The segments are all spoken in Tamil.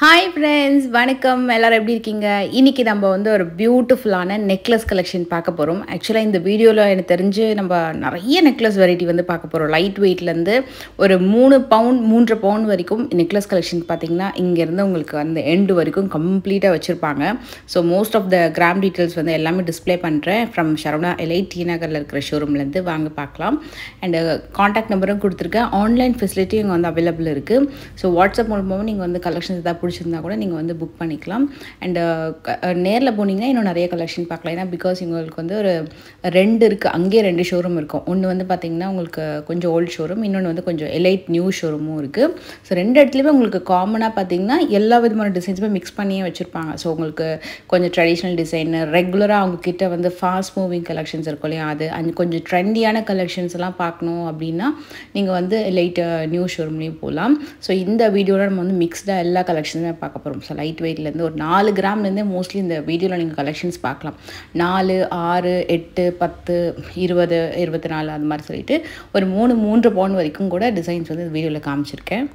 ஹாய் ஃப்ரெண்ட்ஸ், வணக்கம். எல்லோரும் எப்படி இருக்கீங்க? இன்றைக்கி நம்ம வந்து ஒரு பியூட்டிஃபுல்லான நெக்லஸ் கலெக்ஷன் பார்க்க போகிறோம். ஆக்சுவலாக இந்த வீடியோவில் எனக்கு தெரிஞ்சு நம்ம நிறைய நெக்லஸ் வெரைட்டி வந்து பார்க்க போகிறோம். லைட் வெயிட்லேருந்து ஒரு 3 பவுண்ட் 3.5 பவுண்ட் வரைக்கும் நெக்லஸ் கலெக்ஷன் பார்த்திங்கன்னா இங்கேருந்து உங்களுக்கு அந்த எண்டு வரைக்கும் கம்ப்ளீட்டாக வச்சுருப்பாங்க. So most of the gram details வந்து எல்லாமே டிஸ்பிளே பண்ணுறேன். ஃப்ரம் சரவணா எலைட் டி நகரில் இருக்கிற ஷோரூம்லேருந்து வாங்க பார்க்கலாம். அண்டு காண்டாக்ட் நம்பரும் கொடுத்துருக்கேன். ஆன்லைன் ஃபெசிலிட்டி இங்கே வந்து அவைலபிள் இருக்குது. ஸோ வாட்ஸ்அப் மூலமாகவும் நீங்கள் வந்து கலெக்ஷன்ஸ் எதாவது பிடிச்சிருந்தா கூட நீங்கள் வந்து புக் பண்ணிக்கலாம். அண்டு நேரில் போனீங்கன்னா இன்னும் நிறைய கலெக்ஷன் பார்க்கலாம். ஏன்னா பிகாஸ் உங்களுக்கு வந்து ஒரு 2 இருக்குது, அங்கேயே 2 ஷோரூம் இருக்கும். ஒன்று வந்து பார்த்திங்கன்னா உங்களுக்கு கொஞ்சம் ஓல்டு ஷோரூம், இன்னொன்று வந்து கொஞ்சம் எலைட் நியூ ஷோரூமும் இருக்குது. ஸோ 2 இடத்துலையுமே உங்களுக்கு காமனாக பார்த்திங்கன்னா எல்லா விதமான டிசைன்ஸுமே மிக்ஸ் பண்ணியே வச்சுருப்பாங்க. ஸோ உங்களுக்கு கொஞ்சம் ட்ரெடிஷ்னல் டிசைனு, ரெகுலராக அவங்கக்கிட்ட வந்து ஃபாஸ்ட் மூவிங் கலெக்ஷன்ஸ் இருக்கும் இல்லையா, அது அண்ட் கொஞ்சம் ட்ரெண்டியான கலெக்ஷன்ஸ் எல்லாம் பார்க்கணும் அப்படின்னா நீங்கள் வந்து எலைட் நியூ ஷோரூம்லேயும் போகலாம். ஸோ இந்த வீடியோவில் நம்ம வந்து மிக்ஸ்டாக எல்லா கலெக்ஷன்ஸுமே பார்க்க போகிறோம். ஸோ லைட் வெயிட்லேருந்து ஒரு 4 கிராம்லேருந்தே மோஸ்ட்லி இந்த வீடியோவில் நீங்கள் கலெக்ஷன்ஸ் பார்க்கலாம். 4, 6, 8, 10, 20, 24 அது மாதிரி சொல்லிட்டு ஒரு 3 பவுண்ட் வரைக்கும் கூட டிசைன்ஸ் வந்து இந்த வீடியோவில் காமிச்சிருக்கேன்.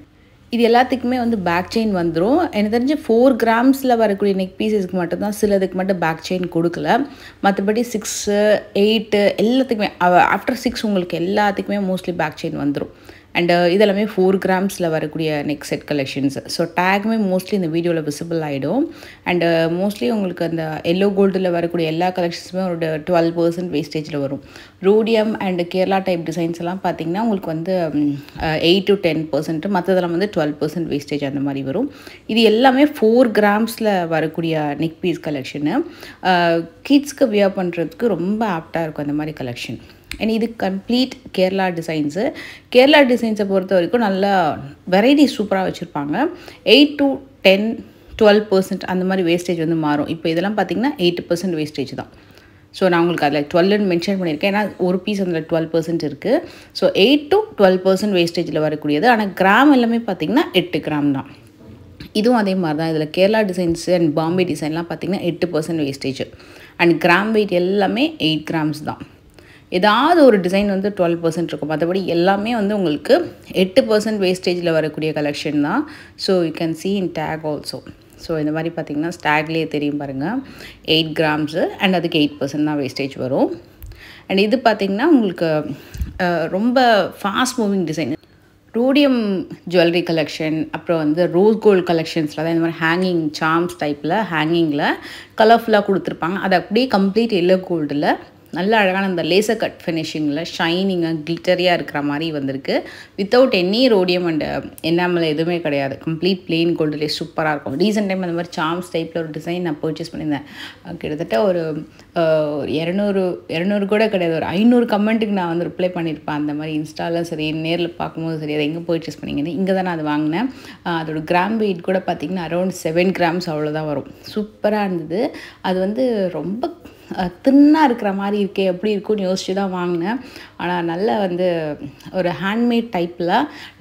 இது எல்லாத்துக்குமே வந்து பேக் செயின் வந்துடும். எனக்கு தெரிஞ்சு 4 கிராம்ஸில் வரக்கூடிய நெக் பீசஸ்க்கு மட்டும்தான் சிலதுக்கு மட்டும் பேக் செயின் கொடுக்கல. மற்றபடி 6, 8 எல்லாத்துக்குமே ஆஃப்டர் 6 உங்களுக்கு எல்லாத்துக்குமே மோஸ்ட்லி பேக் செயின் வந்துடும். அண்டு இதெல்லாமே 4 கிராம்ஸில் வரக்கூடிய நெக் செட் கலெக்ஷன்ஸ். ஸோ டேக்குமே மோஸ்ட்லி இந்த வீடியோவில் விசிபிள் ஆகிடும். அண்டு மோஸ்ட்லி உங்களுக்கு அந்த எல்லோ கோல்டில் வரக்கூடிய எல்லா கலெக்ஷன்ஸுமே ஒரு 12% வேஸ்டேஜில் வரும். Rhodium and Kerala type designs எல்லாம் பார்த்திங்கன்னா உங்களுக்கு வந்து 8 to 10%, மற்றதெல்லாம் வந்து 12% வேஸ்டேஜ் அந்த மாதிரி வரும். இது எல்லாமே 4 கிராம்ஸில் வரக்கூடிய நெக் பீஸ் கலெக்ஷனு. கிட்ஸ்க்கு வியர் பண்ணுறதுக்கு ரொம்ப ஆப்டாக இருக்கும் அந்த மாதிரி கலெக்ஷன். அண்ட் இது கம்ப்ளீட் கேரளா டிசைன்ஸு. கேரளா டிசைன்ஸை பொறுத்த வரைக்கும் நல்லா வெரைட்டி சூப்பராக வச்சுருப்பாங்க. 8 to 10, 12% அந்த மாதிரி வேஸ்டேஜ் வந்து மாறும். இப்போ இதெல்லாம் பார்த்திங்கன்னா 8% வேஸ்டேஜ் தான். ஸோ நான் உங்களுக்கு அதில் 12 மென்ஷன் பண்ணியிருக்கேன். ஏன்னா ஒரு பீஸ் அதில் 12% இருக்குது. ஸோ 8 to 12% வேஸ்டேஜில் வரக்கூடியது. ஆனால் கிராம் எல்லாமே பார்த்திங்கன்னா 8 கிராம் தான். இதுவும் அதே மாதிரி தான். இதில் கேரளா டிசைன்ஸ் அண்ட் பாம்பே டிசைன்லாம் பார்த்திங்கன்னா 8% வேஸ்டேஜ். அண்ட் கிராம் வெயிட் எல்லாமே 8 கிராம்ஸ் தான். ஏதாவது ஒரு டிசைன் வந்து 12% இருக்கும். மற்றபடி எல்லாமே வந்து உங்களுக்கு 8% வேஸ்டேஜில் வரக்கூடிய கலெக்ஷன் தான். So you can see in tag also. So இந்த மாதிரி பார்த்திங்கன்னா ஸ்டாக்லேயே தெரியும் பாருங்கள், 8 கிராம்ஸு அண்ட் அதுக்கு 8% தான் வேஸ்டேஜ் வரும். அண்ட் இது பார்த்திங்கன்னா உங்களுக்கு ரொம்ப fast moving design. Rhodium jewellery collection, அப்புறம் வந்து ரோஸ் கோல்டு கலெக்ஷன்ஸில் தான் இந்த மாதிரி ஹேங்கிங் சார்ம்ஸ் டைப்பில் ஹேங்கிங்கில் கலர்ஃபுல்லாக கொடுத்துருப்பாங்க. அது அப்படியே கம்ப்ளீட் எல்லோ கோல்டில் நல்ல அழகான இந்த லேசர் கட் ஃபினிஷிங்கில் ஷைனிங்காக கிளிட்டரியாக இருக்கிற மாதிரி வந்திருக்கு. வித்தவுட் எனி ரோடியம் அண்ட் என்னாமல் எதுவுமே கிடையாது. கம்ப்ளீட் பிளெயின் கோல்டுலேயே சூப்பராக இருக்கும். ரீசெண்ட் டைம் அந்த மாதிரி சார்ம்ஸ் டைப்பில் ஒரு டிசைன் நான் பர்ச்சேஸ் பண்ணியிருந்தேன். கிட்டத்தட்ட ஒரு 200 கூட கிடையாது, ஒரு 500 கமெண்ட்டுக்கு நான் வந்து ரிப்ளை பண்ணியிருப்பேன். அந்த மாதிரி இன்ஸ்டாவில் சரி, நேரில் பார்க்கும்போது சரி, அதை எங்கே பர்ச்சேஸ் பண்ணிங்கன்னு இங்கே தான் நான் அது வாங்கினேன். அதோட கிராம் வெயிட் கூட பார்த்திங்கன்னா அரௌண்ட் 7 கிராம்ஸ் அவ்வளோதான் வரும். சூப்பராக இருந்தது. அது வந்து ரொம்ப தின்னாக இருக்கிற மாதிரி இருக்கே, எப்படி இருக்குன்னு யோசிச்சு தான் வாங்கினேன். ஆனால் நல்ல வந்து ஒரு ஹேண்ட்மேட் டைப்பில்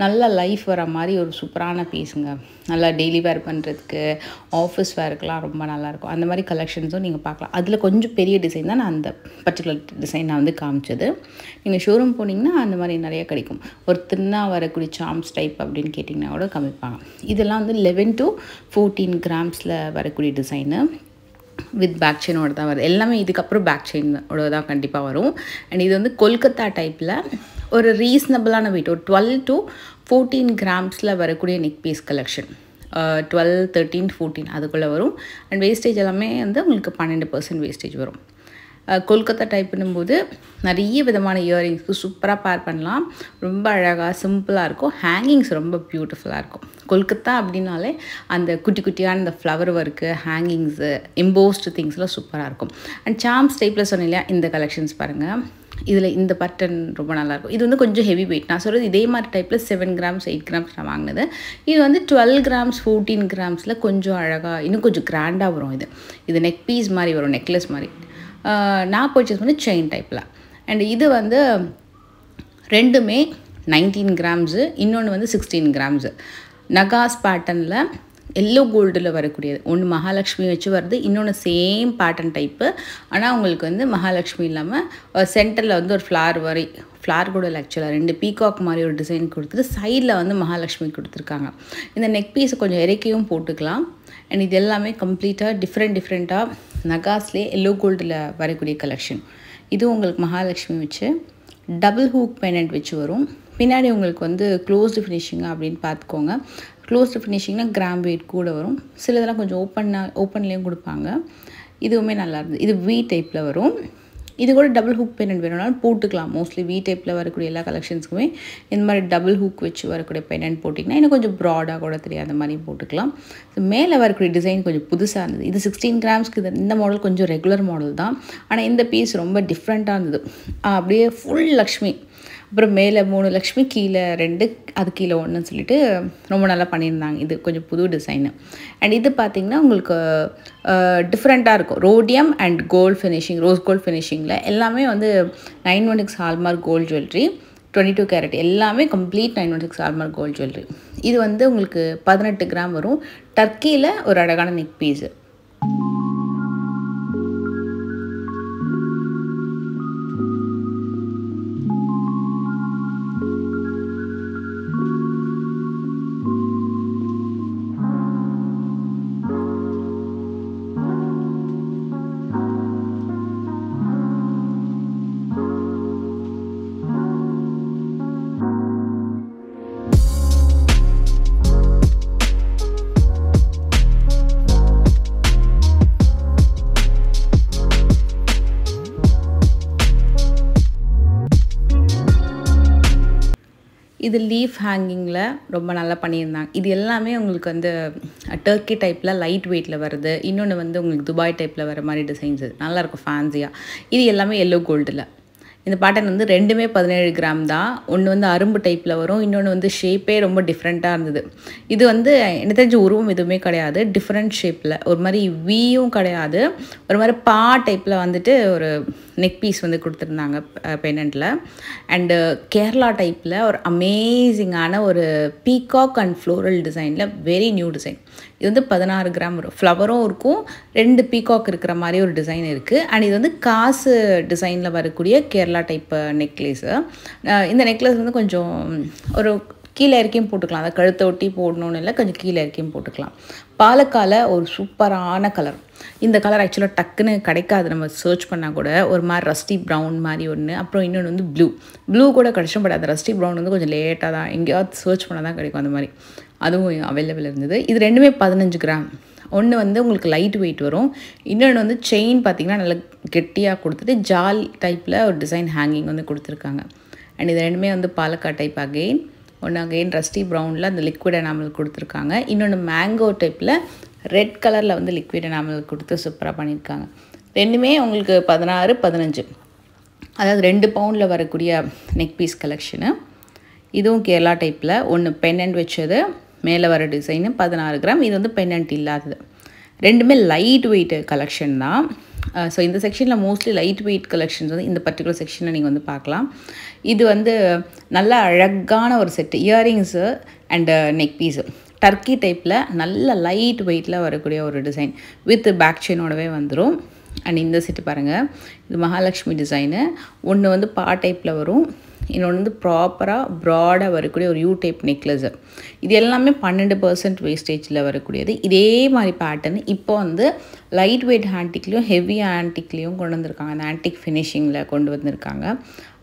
நல்ல லைஃப் வர மாதிரி ஒரு சூப்பரான பீஸுங்க. நல்லா டெய்லி வேர் பண்ணுறதுக்கு, ஆஃபீஸ் வேருக்கெலாம் ரொம்ப நல்லாயிருக்கும். அந்த மாதிரி கலெக்ஷன்ஸும் நீங்கள் பார்க்கலாம். அதில் கொஞ்சம் பெரிய டிசைன் தான் நான் அந்த பர்டிகுலர் டிசைன் நான் வந்து காமிச்சது. நீங்கள் ஷோரூம் போனீங்கன்னா அந்த மாதிரி நிறைய கிடைக்கும். ஒரு தின்னாக வரக்கூடிய சார்ம்ஸ் டைப் அப்படின்னு கேட்டிங்கன்னா கூட காமிப்பாங்க. இதெல்லாம் வந்து 11 to 14 கிராம்ஸில் வரக்கூடிய டிசைனு. வித் பேக் செயினோட தான் வருது. எல்லாமே இதுக்கப்புறம் பேக் செயினோட தான் கண்டிப்பாக வரும். அண்ட் இது வந்து கொல்கத்தா டைப்பில் ஒரு ரீசனபிளான வெயிட், ஒரு 12 to 14 கிராம்ஸில் வரக்கூடிய நெக் பீஸ் கலெக்ஷன். 12, 13, 14 அதுக்குள்ளே வரும். அண்ட் வேஸ்டேஜ் எல்லாமே வந்து உங்களுக்கு 12% வேஸ்டேஜ் வரும். கொல்கத்தா டைப்புன்னும் போது நிறைய விதமான இயரிங்ஸ்க்கு சூப்பராக பேர் பண்ணலாம். ரொம்ப அழகாக சிம்பிளாக இருக்கும். ஹேங்கிங்ஸ் ரொம்ப பியூட்டிஃபுல்லாக இருக்கும். கொல்கத்தா அப்படின்னாலே அந்த குட்டி குட்டியான இந்த ஃப்ளவர் ஒர்க்கு, ஹேங்கிங்ஸு, எம்போஸ்டு திங்ஸ்லாம் சூப்பராக இருக்கும். அண்ட் சார்ம்ஸ் டைப்பில் சொன்னேன் இல்லையா, இந்த கலெக்ஷன்ஸ் பாருங்கள். இதில் இந்த பட்டன் ரொம்ப நல்லாயிருக்கும். இது வந்து கொஞ்சம் ஹெவி வெயிட். நான் சொல்கிறது இதே மாதிரி டைப்பில் 7 கிராம்ஸ் 8 கிராம்ஸ் நான் வாங்கினது. இது வந்து 12 கிராம்ஸ் 14 கிராம்ஸில் கொஞ்சம் அழகாக இன்னும் கொஞ்சம் கிராண்டாக வரும். இது நெக் பீஸ் மாதிரி வரும், நெக்லஸ் மாதிரி. நான் பர்ச்சேஸ் பண்ணி செயின் டைப்பில். அண்ட் இது வந்து ரெண்டுமே 19 கிராம்ஸு, இன்னொன்று வந்து 16 கிராம்ஸு. நகாஸ் பேட்டர்னில் எல்லோ கோல்டில் வரக்கூடியது. ஒன்று மகாலட்சுமி வச்சு வருது, இன்னொன்று சேம் பேட்டர்ன் டைப்பு. ஆனால் உங்களுக்கு வந்து மகாலட்சுமி இல்லாமல் சென்டரில் வந்து ஒரு ஃப்ளார் கூட இல்லை, ஆக்சுவலாக 2 பீகாக் மாதிரி ஒரு டிசைன் கொடுத்துட்டு சைடில் வந்து மகாலட்சுமி கொடுத்துருக்காங்க. இந்த நெக் பீஸை கொஞ்சம் இறக்கியும் போட்டுக்கலாம். அண்ட் இது எல்லாமே கம்ப்ளீட்டாக டிஃப்ரெண்ட்டாக நகாஸ்லேயே எல்லோ கோல்டில் வரக்கூடிய கலெக்ஷன். இதுவும் உங்களுக்கு மகாலட்சுமி வச்சு டபுள் ஹூக் பெனண்ட் வச்சு வரும். பின்னாடி உங்களுக்கு வந்து க்ளோஸ்டு ஃபினிஷிங்காக அப்படின்னு பார்த்துக்கோங்க. க்ளோஸ்டு ஃபினிஷிங்னால் கிராம் வெயிட் கூட வரும். சிலதெல்லாம் கொஞ்சம் ஓப்பன்லேயும் கொடுப்பாங்க. இதுவுமே நல்லா இருந்தது. இது வி டைப்பில் வரும். இது கூட டபுள் ஹூக் பெனண்ட் வேணும்னாலும் போட்டுக்கலாம். மோஸ்ட்லி வி டைப்பில் வரக்கூடிய எல்லா கலெக்ஷன்ஸுக்குமே இந்த மாதிரி டபுள் ஹூக் வச்சு வரக்கூடிய பெனண்ட் போட்டிங்கன்னா இன்னும் கொஞ்சம் ப்ராடாக கூட தெரியாத மாதிரி போட்டுக்கலாம். மேலே வரக்கூடிய டிசைன் கொஞ்சம் புதுசாக இருந்தது. இது 16 கிராம்ஸ்க்கு இந்த மாடல் கொஞ்சம் ரெகுலர் மாடல் தான். ஆனால் இந்த பீஸ் ரொம்ப டிஃப்ரெண்ட்டாக இருந்தது. அப்படியே ஃபுல் லக்ஷ்மி, அப்புறம் மேலே 3 லக்ஷ்மி, கீழே 2, அது கீழே 1ன்னு சொல்லிட்டு ரொம்ப நல்லா பண்ணியிருந்தாங்க. இது கொஞ்சம் புது டிசைனு. அண்ட் இது பார்த்திங்கன்னா உங்களுக்கு டிஃப்ரெண்ட்டாக இருக்கும். Rhodium and gold finishing, rose gold ஃபினிஷிங்கில் எல்லாமே வந்து 916 ஹால்மார்க் கோல்டு ஜுவல்லரி, 22 கேரட் எல்லாமே கம்ப்ளீட் 916 ஹால்மார்க் கோல்டு ஜுவல்லரி. இது வந்து உங்களுக்கு 18 கிராம் வரும். டர்க்கியில் ஒரு அழகான நெக் பீஸு. இது லீஃப் ஹேங்கிங்கில் ரொம்ப நல்லா பண்ணியிருந்தாங்க. இது எல்லாமே உங்களுக்கு வந்து டர்க்கி டைப்பில் லைட் வெயிட்டில் வருது. இன்னொன்று வந்து உங்களுக்கு துபாய் டைப்பில் வர மாதிரி டிசைன்ஸ். நல்லாயிருக்கும் ஃபேன்சியாக. இது எல்லாமே எல்லோ கோல்டில். இந்த பேட்டர்ன் வந்து 2மே 17 கிராம் தான். ஒன்று வந்து அரும்பு டைப்பில் வரும், இன்னொன்று வந்து ஷேப்பே ரொம்ப டிஃப்ரெண்ட்டாக இருந்தது. இது வந்து எனக்கு தெரிஞ்ச உருவம் எதுவுமே கிடையாது, டிஃப்ரெண்ட் ஷேப்பில் ஒரு மாதிரி வீயும் கிடையாது, ஒரு மாதிரி பா டைப்பில் வந்துட்டு ஒரு நெக் பீஸ் வந்து கொடுத்துருந்தாங்க பெனண்டில். அண்டு கேரளா டைப்பில் ஒரு அமேசிங்கான ஒரு பீகாக் அண்ட் ஃப்ளோரல் டிசைனில் வெரி நியூ டிசைன். இது வந்து 16 கிராம் வரும். ஃப்ளவரும் இருக்கும், 2 பீகாக் இருக்கிற மாதிரி ஒரு டிசைன் இருக்குது. அண்ட் இது வந்து காசு டிசைனில் வரக்கூடிய கேரளா டைப் நெக்லேஸு. இந்த நெக்லஸ் வந்து கொஞ்சம் ஒரு கீழே இறக்கியும் போட்டுக்கலாம். அதை கழுத்தை ஒட்டி போடணுன்னு இல்லை, கொஞ்சம் கீழே இறக்கியும் போட்டுக்கலாம். பாலக்கால ஒரு சூப்பரான கலர். இந்த கலர் ஆக்சுவலாக டக்குன்னு கிடைக்காது, நம்ம சர்ச் பண்ணால் கூட. ஒரு மாதிரி ரஸ்டி ப்ரௌன் மாதிரி ஒன்று, அப்புறம் இன்னொன்று வந்து ப்ளூ கூட கிடைச்சும். பட் அது ரஸ்டி ப்ரௌன் வந்து கொஞ்சம் லேட்டாக தான், எங்கேயாவது சர்ச் பண்ணால் தான் கிடைக்கும் அந்த மாதிரி. அதுவும் அவைலபிள் இருந்தது. இது 2மே 15 கிராம். ஒன்று வந்து உங்களுக்கு லைட் வெயிட் வரும், இன்னொன்று வந்து செயின் பார்த்திங்கன்னா நல்லா கெட்டியாக கொடுத்துட்டு ஜால் டைப்பில் ஒரு டிசைன் ஹேங்கிங் வந்து கொடுத்துருக்காங்க. அண்ட் இது 2மே வந்து பாலக்காட் டைப். அகெயின் ரஸ்டி ப்ரௌனில் அந்த லிக்விட் எனாமல் கொடுத்துருக்காங்க. இன்னொன்று மேங்கோ டைப்பில் ரெட் கலரில் வந்து லிக்விட் எனாமல் கொடுத்து சூப்பராக பண்ணியிருக்காங்க. 2மே உங்களுக்கு 16, 15, அதாவது 2 பவுண்டில் வரக்கூடிய நெக் பீஸ் கலெக்ஷனு. இதுவும் கேரளா டைப்பில். ஒன்று பென்னண்ட் வச்சது, மேலே வர டிசைனு 16 கிராம். இது வந்து பென்னண்ட் இல்லாதது. 2மே லைட் வெயிட் கலெக்ஷன் தான். ஸோ இந்த செக்ஷனில் மோஸ்ட்லி லைட் வெயிட் கலெக்ஷன்ஸ் வந்து இந்த பர்டிகுலர் செக்ஷனில் நீங்கள் வந்து பார்க்கலாம். இது வந்து நல்ல அழகான ஒரு set, earrings and neck piece. Turkey டைப்பில் நல்ல லைட் வெயிட்டில் வரக்கூடிய ஒரு டிசைன் வித் பேக் செயினோடவே வந்துடும். அண்ட் இந்த செட்டு பாருங்கள், இது மகாலட்சுமி டிசைனு. ஒன்று வந்து பா டைப்பில் வரும், இன்னொன்று வந்து ப்ராப்பராக ப்ராடாக வரக்கூடிய ஒரு யூ டைப் நெக்லஸு. இது எல்லாமே 12% வேஸ்டேஜில் வரக்கூடியது. இதே மாதிரி பேட்டர்ன் இப்போ வந்து லைட் வெயிட் ஆன்டிக்லேயும் ஹெவி ஆன்டிக்லேயும் கொண்டு வந்திருக்காங்க. அந்த ஆன்டிக் ஃபினிஷிங்கில் கொண்டு வந்திருக்காங்க,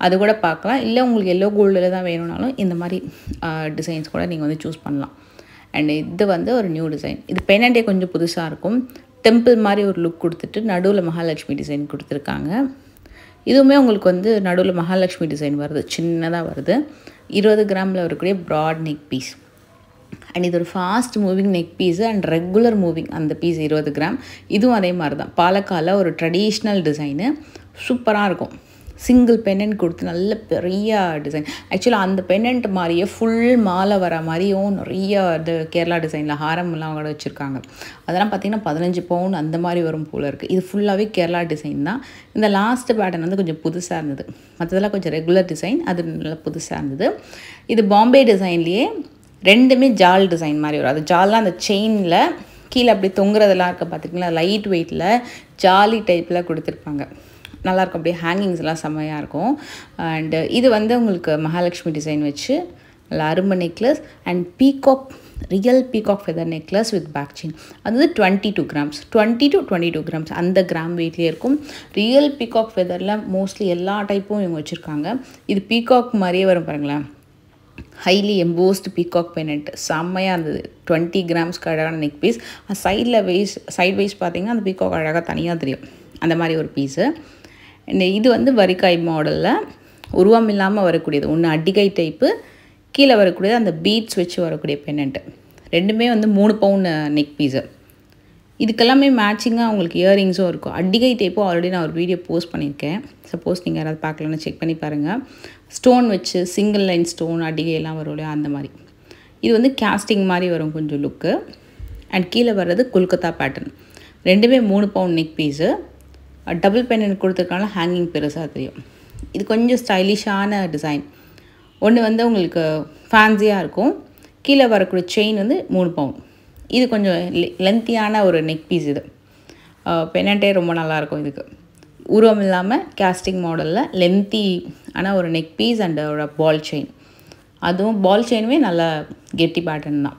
அது கூட பார்க்கலாம். இல்லை உங்களுக்கு எல்லோ கோல்டில் தான் வேணும்னாலும் இந்த மாதிரி டிசைன்ஸ் கூட நீங்கள் வந்து சூஸ் பண்ணலாம். அண்ட் இது வந்து ஒரு நியூ டிசைன். இது பெனண்டே கொஞ்சம் புதுசாக இருக்கும், டெம்பிள் மாதிரி ஒரு லுக் கொடுத்துட்டு நடுவில் மகாலட்சுமி டிசைன் கொடுத்துருக்காங்க. இதுவுமே உங்களுக்கு வந்து நடுவில் மகாலட்சுமி டிசைன் வருது, சின்னதாக வருது. 20 கிராமில் வரக்கூடிய ப்ராட் நெக் பீஸ். அண்ட் இது ஒரு fast moving neck piece and regular moving அந்த பீஸ் 20 கிராம். இதுவும் அதே மாதிரி தான், பாலக்கால ஒரு ட்ரெடிஷ்னல் டிசைனு, சூப்பராக இருக்கும். சிங்கிள் பென்னண்ட் கொடுத்து நல்ல பெரிய டிசைன். ஆக்சுவலாக அந்த பென்னண்ட் மாதிரியே ஃபுல் மாலை வர மாதிரியும் நிறைய இது கேரளா டிசைனில் ஹாரம்லாம் கூட வச்சுருக்காங்க. அதெல்லாம் பார்த்திங்கன்னா 15 பவுன் அந்த மாதிரி வரும் போல் இருக்குது. இது ஃபுல்லாகவே கேரளா டிசைன் தான். இந்த லாஸ்ட் பேட்டர்ன் வந்து கொஞ்சம் புதுசாக இருந்தது, மற்றதெல்லாம் கொஞ்சம் ரெகுலர் டிசைன், அது நல்லா புதுசாக இருந்தது. இது பாம்பே டிசைன்லேயே ரெண்டுமே ஜால் டிசைன் மாதிரி வரும். அது ஜால்லாம் அந்த செயினில் கீழே அப்படி தொங்குறதெல்லாம் இருக்க பார்த்துருக்கீங்களா, லைட் வெயிட்டில் ஜாலி டைப்பில் கொடுத்துருப்பாங்க. நல்லாயிருக்கும், அப்படியே ஹேங்கிங்ஸ்லாம் செம்மையாக இருக்கும். அண்டு இது வந்து உங்களுக்கு மகாலட்சுமி டிசைன் வச்சு நல்லா அரும்பு necklace and peacock, real peacock feather necklace with back chain. அது வந்து 22 கிராம்ஸ், 20 to 22 கிராம்ஸ் அந்த கிராம் வெயிட்லேயே இருக்கும். ரியல் பீகாக் ஃபெதரில் மோஸ்ட்லி எல்லா டைப்பும் இவங்க வச்சுருக்காங்க. இது பீகாக் மாதிரியே வரும் பாருங்களேன், ஹைலி எம்போஸ்டு பீகாக் பெனண்ட், செம்மையாக இருந்தது. 20 கிராம்ஸ்க்கு அழகான நெக் பீஸ். சைட் வைஸ் பார்த்திங்கன்னா அந்த பீகாக் அழகாக தனியாக தெரியும், அந்த மாதிரி ஒரு பீஸு. இது வந்து வரிக்காய் மாடலில் உருவம் இல்லாமல் வரக்கூடியது. ஒன்று அடிகை டைப்பு, கீழே வரக்கூடியது அந்த பீட்ஸ் வச்சு வரக்கூடிய பெனண்ட்டு. ரெண்டுமே வந்து 3 பவுன் நெக் பீஸு. இதுக்கெல்லாமே மேட்சிங்காக உங்களுக்கு இயரிங்ஸும் இருக்கும். அடிகை டைப்பும் ஆல்ரெடி நான் ஒரு வீடியோ போஸ்ட் பண்ணியிருக்கேன். சப்போஸ் நீங்கள் யாராவது பார்க்கலன்னு செக் பண்ணி பாருங்கள். ஸ்டோன் வச்சு சிங்கிள் லைன் ஸ்டோன் அடிகையெல்லாம் வரும் இல்லையா, அந்த மாதிரி. இது வந்து கேஸ்டிங் மாதிரி வரும் கொஞ்சம் லுக்கு. அண்ட் கீழே வர்றது கொல்கத்தா பேட்டர்ன். ரெண்டுமே 3 பவுன் நெக் பீஸு. டபுள் பெனண்ட் கொடுத்துருக்கனால ஹேங்கிங் பெருசாக தெரியும். இது கொஞ்சம் ஸ்டைலிஷான டிசைன். ஒன்று வந்து உங்களுக்கு ஃபேன்சியாக இருக்கும், கீழே வரக்கூடிய செயின் வந்து 3 பவுன். இது கொஞ்சம் லென்த்தியான ஒரு நெக் பீஸ். இது பெனண்ட்டே ரொம்ப நல்லாயிருக்கும். இதுக்கு உருவம் இல்லாமல் கேஸ்டிங் மாடலில் லென்த்தி ஆனால் ஒரு நெக் பீஸ் அண்ட் ஒரு பால் செயின். அதுவும் பால் செயினுமே நல்லா கெட்டி பேட்டர்ன் தான்.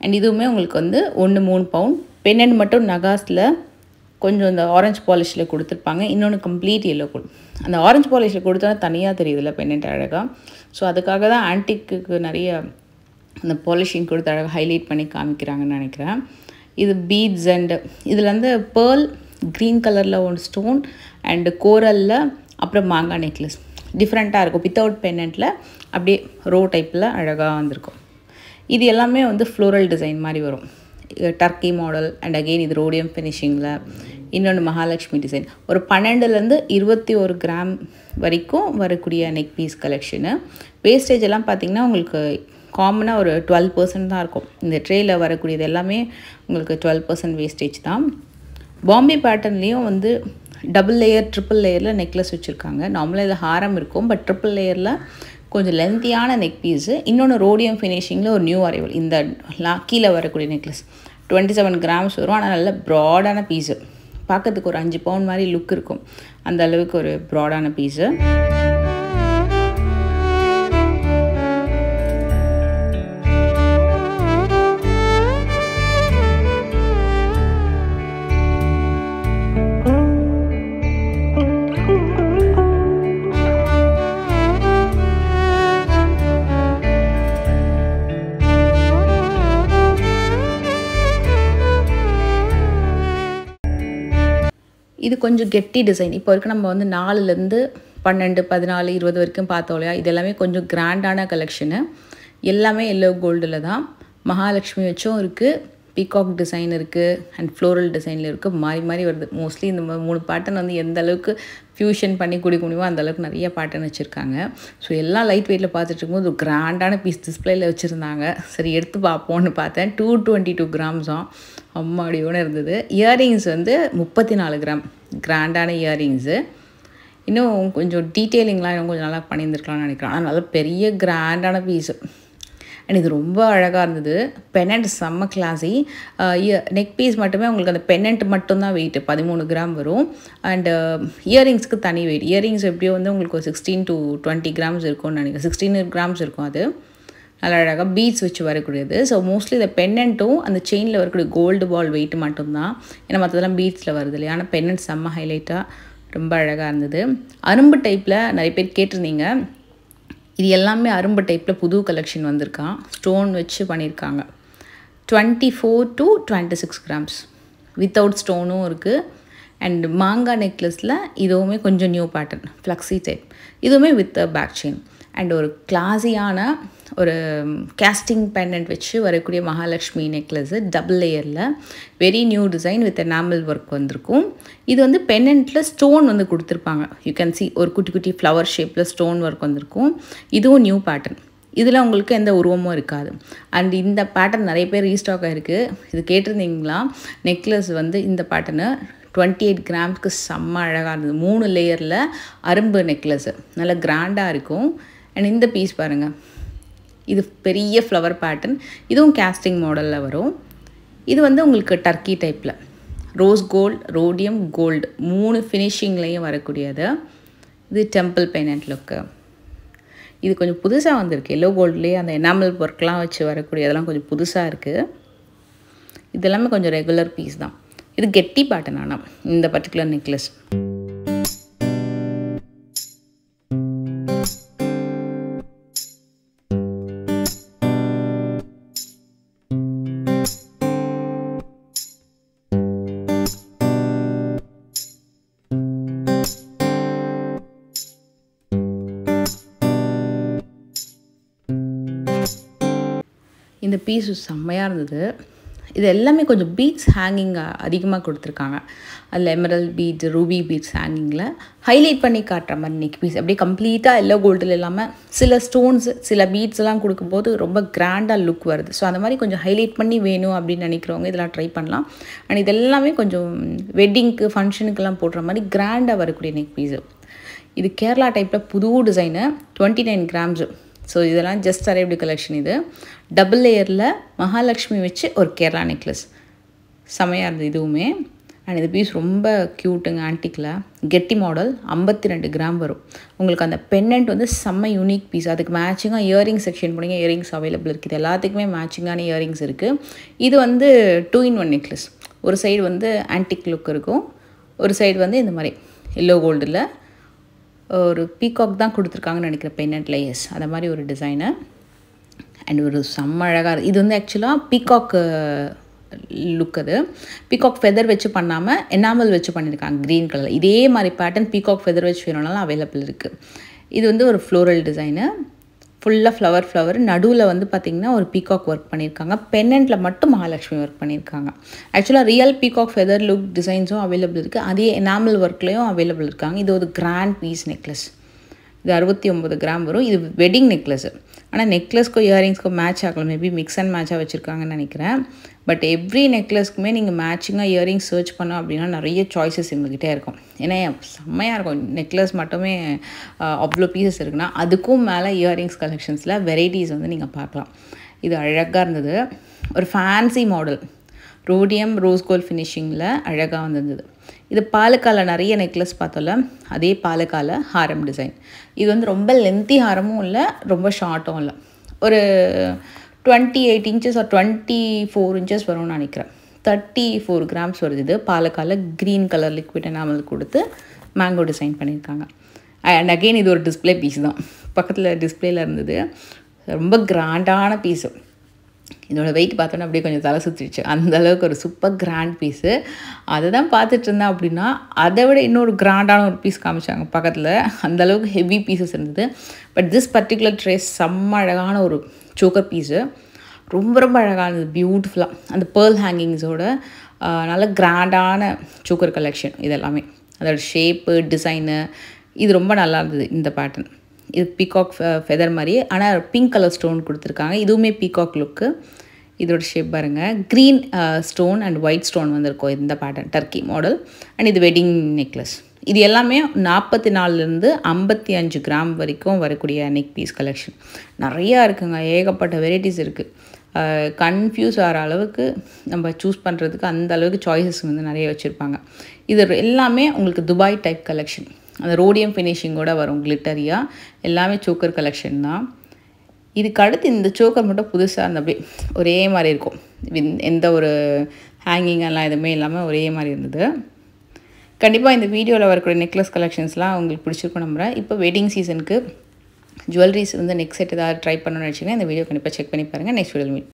அண்ட் இதுவுமே உங்களுக்கு வந்து 3 பவுன். பெனண்ட் மட்டும் நகாஸில் கொஞ்சம் இந்த ஆரஞ்சு பாலிஷில் கொடுத்துருப்பாங்க. இன்னொன்று கம்ப்ளீட் எல்லோ கோல்டு. அந்த ஆரஞ்சு பாலிஷில் கொடுத்தா தனியாக தெரியுதுல்ல பெனண்ட் அழகாக. ஸோ அதுக்காக தான் ஆன்டிக்கு நிறைய அந்த பாலிஷிங் கொடுத்து அழகாக ஹைலைட் பண்ணி காமிக்கிறாங்கன்னு நினைக்கிறேன். இது பீட்ஸ் அண்டு இதில் வந்து பேர்ல் க்ரீன் கலரில் ஒரு ஸ்டோன் அண்டு கோரலில் அப்புறம் மாங்காய் நெக்லஸ் டிஃப்ரெண்ட்டாக இருக்கும். வித்தவுட் பெனண்ட்டில் அப்படியே ரோ டைப்பில் அழகாக வந்திருக்கும். இது எல்லாமே வந்து ஃப்ளோரல் டிசைன் மாதிரி வரும். டர்க்கி மாடல் அண்ட் அகெயின் இது ரோடியம் ஃபினிஷிங்கில். இன்னொன்று மகாலட்சுமி டிசைன். ஒரு 12லேருந்து 21 கிராம் வரைக்கும் வரக்கூடிய நெக் பீஸ் கலெக்ஷனு. வேஸ்டேஜ் எல்லாம் பார்த்திங்கன்னா உங்களுக்கு காமனாக ஒரு 12% தான் இருக்கும். இந்த ட்ரேயில் வரக்கூடியது எல்லாமே உங்களுக்கு 12% வேஸ்டேஜ் தான். பாம்பே பேட்டர்ன்லேயும் வந்து டபுள் லேயர் ட்ரிபிள் லேயரில் நெக்லஸ் வச்சுருக்காங்க. நார்மலாக இதில் ஹாரம் இருக்கும், பட் ட்ரிபிள் லேயரில் கொஞ்சம் லென்த்தியான நெக் பீஸு. இன்னொன்று ரோடியம் ஃபினிஷிங்கில் ஒரு நியூ அரைவல். இந்த கீழே வரக்கூடிய நெக்லஸ் 27 கிராம்ஸ் வரும். ஆனால் நல்ல ப்ராடான பீஸு, பார்க்கறதுக்கு ஒரு 5 பவுன் மாதிரி லுக் இருக்கும். அந்த அளவுக்கு ஒரு ப்ராடான பீஸு. இது கொஞ்சம் கெட்டி டிசைன். இப்போ வரைக்கும் நம்ம வந்து 4லேருந்து 12, 14, 20 வரைக்கும் பார்த்தோம் இல்லையா. இது எல்லாமே கொஞ்சம் கிராண்டான கலெக்ஷனு. எல்லாமே எல்லோ கோல்டில் தான். மகாலட்சுமி வச்சும் இருக்குது, பீகாக் டிசைன் இருக்குது அண்ட் ஃப்ளோரல் டிசைனில் இருக்குது. மாறி வருது. மோஸ்ட்லி இந்த 3 பேட்டர்ன் வந்து எந்த அளவுக்கு ஃபியூஷன் பண்ணி கொடுக்க முடியுமோ அந்தளவுக்கு நிறைய பேட்டர்ன் வச்சுருக்காங்க. ஸோ எல்லாம் லைட் வெயிட்டில் பார்த்துட்டு இருக்கும்போது ஒரு கிராண்டான பீஸ் டிஸ்பிளேயில் வச்சுருந்தாங்க. சரி எடுத்து பார்ப்போன்னு பார்த்தேன். 222 கிராம்ஸாம், அம்மாடியோடு இருந்தது. இயரிங்ஸ் வந்து 34 கிராம், கிராண்டான இயரிங்ஸு. இன்னும் கொஞ்சம் டீட்டெயிலிங்லாம் இன்னும் கொஞ்சம் நல்லா பண்ணியிருந்துருக்கலாம்னு நினைக்கிறேன். ஆனால் நல்லா பெரிய கிராண்டான பீஸு. அண்ட் இது ரொம்ப அழகாக இருந்தது. பெனண்ட் செம்ம கிளாஸி. நெக் பீஸ் மட்டுமே உங்களுக்கு அந்த பெனண்ட் மட்டும்தான் வெயிட்டு 13 கிராம் வரும். அண்டு இயரிங்ஸ்க்கு தனி வெயிட். இயரிங்ஸ் எப்படியோ வந்து உங்களுக்கு ஒரு 16 to 20 கிராம்ஸ் இருக்கும்னு நினைக்கிறேன். 16 கிராம்ஸ் இருக்கும். அது நல்லா அழகாக பீட்ஸ் வச்சு வரக்கூடியது. ஸோ மோஸ்ட்லி இந்த பென்னண்ட்டும் அந்த செயினில் வரக்கூடிய கோல்டு பால் வெயிட் மட்டும்தான். ஏன்னா மற்றதெல்லாம் பீட்ஸில் வருது இல்லையா. ஆனால் பென்னண்ட் செம்ம ஹைலைட்டாக ரொம்ப அழகாக இருந்தது. அரும்பு டைப்பில் நிறைய பேர் கேட்டிருந்தீங்க. இது எல்லாமே அரும்பு டைப்பில் புது கலெக்ஷன் வந்திருக்கான். ஸ்டோன் வச்சு பண்ணியிருக்காங்க. 24 to 26 கிராம்ஸ் வித்தவுட் ஸ்டோனும் இருக்குது. அண்ட் மாங்காய் நெக்லஸில் இதுவுமே கொஞ்சம் நியூ பேட்டர்ன், ஃப்ளக்ஸி டைப். இதுவுமே வித் பேக் செயின் அண்ட் ஒரு கிளாஸியான ஒரு கேஸ்டிங் பெண்டன்ட் வச்சு வரக்கூடிய மகாலட்சுமி நெக்லஸ்ஸு டபுள் லேயரில் very new design with enamel work வந்திருக்கும். இது வந்து பெண்டன்ட்டில் ஸ்டோன் வந்து கொடுத்துருப்பாங்க. யூ கேன் சி ஒரு குட்டி குட்டி ஃப்ளவர் ஷேப்பில் ஸ்டோன் ஒர்க் வந்திருக்கும். இதுவும் நியூ பேட்டர்ன். இதில் உங்களுக்கு எந்த உருவமும் இருக்காது. அண்ட் இந்த பேட்டர்ன் நிறைய பேர் ரீஸ்டாக் ஆகிருக்கு. இது கேட்டிருந்தீங்களா. நெக்லஸ் வந்து இந்த பேட்டர்னு 28 கிராம்ஸ்க்கு செம்ம அழகாக இருந்தது. 3 லேயரில் அரும்பு நெக்லஸ்ஸு நல்ல கிராண்டாக இருக்கும். அண்ட் இந்த பீஸ் பாருங்கள், இது பெரிய ஃப்ளவர் பேட்டர்ன். இதுவும் கேஸ்டிங் மாடலில் வரும். இது வந்து உங்களுக்கு டர்க்கி டைப்பில் ரோஸ் கோல்டு, ரோடியம் கோல்டு 3 ஃபினிஷிங்லேயும் வரக்கூடியது. இது டெம்பிள் பெனன்ட் லுக்கு. இது கொஞ்சம் புதுசாக வந்திருக்கு. எல்லோ கோல்ட்லேயே அந்த எனாமல் ஒர்க்லாம் வச்சு வரக்கூடிய அதெல்லாம் கொஞ்சம் புதுசாக இருக்குது. இதெல்லாமே கொஞ்சம் ரெகுலர் பீஸ் தான். இது கெட்டி பேட்டர்ன் ஆனால் இந்த பர்டிகுலர் நெக்லஸ். இந்த பீஸ் செம்மையாக இருந்தது. இது எல்லாமே கொஞ்சம் பீட்ஸ் ஹேங்கிங் அதிகமாக கொடுத்துருக்காங்க. அதில் எமரல் பீட்ஸ், ரூபி பீட்ஸ் ஹேங்கிங்கில் ஹைலைட் பண்ணி காட்டுற மாதிரி நெக் பீஸ். அப்படியே கம்ப்ளீட்டாக எல்லோ கோல்டில் இல்லாமல் சில ஸ்டோன்ஸ், சில பீட்ஸ்லாம் கொடுக்கும்போது ரொம்ப கிராண்டாக லுக் வருது. ஸோ அந்த மாதிரி கொஞ்சம் ஹைலைட் பண்ணி வேணும் அப்படின்னு நினைக்கிறவங்க இதெல்லாம் ட்ரை பண்ணலாம். அண்ட் இது எல்லாமே கொஞ்சம் வெட்டிங்க்கு, ஃபங்க்ஷனுக்கெல்லாம் போடுற மாதிரி கிராண்டாக வரக்கூடிய நெக் பீஸு. இது கேரளா டைப்பில் புது டிசைனு, 29 கிராம்ஸு. ஸோ இதெல்லாம் ஜஸ்ட் அரைவ்டு கலெக்ஷன். இது டபுள் லேயரில் மகாலட்சுமி வச்சு ஒரு கேரளா நெக்லஸ் செமையாக இருந்தது இதுவுமே. அண்ட் இது பீஸ் ரொம்ப க்யூட்டுங்க. ஆன்டிக்கில் கெட்டி மாடல் 52 கிராம் வரும். உங்களுக்கு அந்த பென்னண்ட் வந்து செம்ம யூனிக் பீஸ். அதுக்கு மேட்சிங்காக இயரிங் செக்ஷன் போனீங்க, இயரிங்ஸ் அவைலபிள் இருக்குது. எல்லாத்துக்குமே மேட்சிங்கான இயரிங்ஸ் இருக்குது. இது வந்து 2-in-1 நெக்லஸ். ஒரு சைடு வந்து ஆன்டிக் லுக் இருக்கும், ஒரு சைடு வந்து இந்த மாதிரி எல்லோ கோல்டில் ஒரு பீகாக் தான் கொடுத்துருக்காங்கன்னு நினைக்கிறேன் பென்னண்ட்டில். எஸ், அந்த மாதிரி ஒரு டிசைனு. அண்ட் ஒரு செம்ம அழகாக இது வந்து ஆக்சுவலாக பீகாக் லுக். அது பீகாக் ஃபெதர் வச்சு பண்ணாமல் எனாமல் வச்சு பண்ணியிருக்காங்க க்ரீன் கலர். இதே மாதிரி பேட்டர்ன் பீகாக் ஃபெதர் வச்சு வேணும்னாலும் அவைலபிள் இருக்குது. இது வந்து ஒரு ஃப்ளோரல் டிசைனு, ஃபுல்லாக ஃப்ளவர் நடுவில் வந்து பார்த்திங்கன்னா ஒரு பீகாக் ஒர்க் பண்ணியிருக்காங்க. பென்னண்ட்டில் மட்டும் மகாலட்சுமி ஒர்க் பண்ணியிருக்காங்க. ஆக்சுவலாக ரியல் பீகாக் ஃபெதர் லுக் டிசைன்ஸும் அவைலபிள் இருக்குது. அதே எனாமல் ஒர்க்லேயும் அவைலபிள் இருக்காங்க. இது ஒரு கிராண்ட் பீஸ் நெக்லஸ். இது 69 கிராம் வரும். இது வெட்டிங் நெக்லஸ்ஸு. ஆனால் நெக்லஸ்க்கும் இயரிங்ஸ்க்கும் மேட்ச் ஆகலாம். மேபி மிக்ஸ் அண்ட் மேட்சாக வச்சுருக்காங்கன்னு நினைக்கிறேன். பட் எவ்ரி நெக்லஸ்க்குமே நீங்கள் மேட்சிங்காக இயரிங்ஸ் சர்ச் பண்ணோம் அப்படின்னா நிறைய சாய்ஸஸ் எங்ககிட்டே இருக்கும். ஏன்னா செம்மையாக இருக்கும். நெக்லஸ் மட்டுமே அவ்வளோ பீசஸ் இருக்குன்னா அதுக்கும் மேலே இயரிங்ஸ் கலெக்ஷன்ஸில் வெரைட்டிஸ் வந்து நீங்கள் பார்க்கலாம். இது அழகாக இருந்தது. ஒரு fancy model rhodium rose gold ஃபினிஷிங்கில் அழகாக வந்திருந்தது. இது பாலக்கால நிறைய நெக்லஸ் பார்த்தோம்ல, அதே பாலக்கால ஹாரம் டிசைன். இது வந்து ரொம்ப லென்த்தி ஹாரமும் இல்லை, ரொம்ப ஷார்ட்டும் இல்லை. ஒரு 28 inches or 24 inches வரும்னு நினைக்கிறேன். 34 கிராம்ஸ் வருது. இது பாலக்கால க்ரீன் கலர் லிக்விட் எனாமல் கொடுத்து மேங்கோ டிசைன் பண்ணியிருக்காங்க. அண்ட் அகெயின் இது ஒரு டிஸ்பிளே பீஸ் தான். பக்கத்தில் டிஸ்பிளேயில் இருந்தது. ரொம்ப கிராண்டான பீஸு. இதோட வெயிட் பார்த்தோன்னா அப்படியே கொஞ்சம் தலை சுற்றிடுச்சு. அந்தளவுக்கு ஒரு சூப்பர் கிராண்ட் பீஸு. அதை தான் பார்த்துட்டு இருந்தேன். அப்படின்னா அதை விட இன்னொரு கிராண்டான ஒரு பீஸ் காமிச்சாங்க பக்கத்தில். அந்தளவுக்கு ஹெவி பீசஸ் இருந்தது. பட் திஸ் பர்டிகுலர் ட்ரேஸ் செம்ம அழகான ஒரு சோக்கர் பீஸு. ரொம்ப ரொம்ப அழகானது, பியூட்டிஃபுல்லாக அந்த பேர்ல் ஹேங்கிங்ஸோட நல்ல கிராண்டான சோக்கர் கலெக்ஷன். இதெல்லாமே அதோட ஷேப்பு, டிசைனு இது ரொம்ப நல்லா இருந்தது. இந்த பேட்டர்ன் இது பீகாக் ஃபெதர் மாதிரி, ஆனால் பிங்க் கலர் ஸ்டோன் கொடுத்துருக்காங்க. இதுவுமே பீகாக் லுக்கு. இதோட ஷேப் பாருங்கள், green stone and white stone வந்திருக்கும் இந்த பேட்டர்ன், டர்க்கி மாடல். அண்ட் இது வெட்டிங் நெக்லஸ். இது எல்லாமே 44லேருந்து 55 கிராம் வரைக்கும் வரக்கூடிய நெக் பீஸ் கலெக்ஷன் நிறையா இருக்குங்க. ஏகப்பட்ட வெரைட்டிஸ் இருக்குது. கன்ஃபியூஸ் ஆகிற அளவுக்கு நம்ம சூஸ் பண்ணுறதுக்கு அந்த அளவுக்கு சாய்ஸஸ் வந்து நிறைய வச்சுருப்பாங்க. இது எல்லாமே உங்களுக்கு துபாய் டைப் கலெக்ஷன். அந்த ரோடியம் ஃபினிஷிங்கோட வரும், கிளிட்டரியாக. எல்லாமே சோக்கர் கலெக்ஷன் தான். இதுக்கு அடுத்து இந்த சோக்கர் மட்டும் புதுசாக இருந்த அப்படியே ஒரே மாதிரி இருக்கும். எந்த ஒரு ஹேங்கிங் எல்லாம் எதுவுமே இல்லாமல் ஒரே மாதிரி இருந்தது. கண்டிப்பாக இந்த வீடியோவில் வரக்கூடிய நெக்லஸ் கலெக்ஷன்ஸ்லாம் உங்களுக்கு பிடிச்சிருக்கும் நம்புகிறேன். இப்போ வெட்டிங் சீசனுக்கு ஜுவல்லரிஸ் வந்து நெக்ஸ்ட் செட் ஏதாவது ட்ரை பண்ணணும்னு நினச்சிங்கன்னா இந்த வீடியோ கண்டிப்பாக செக் பண்ணி பாருங்கள். Next video meet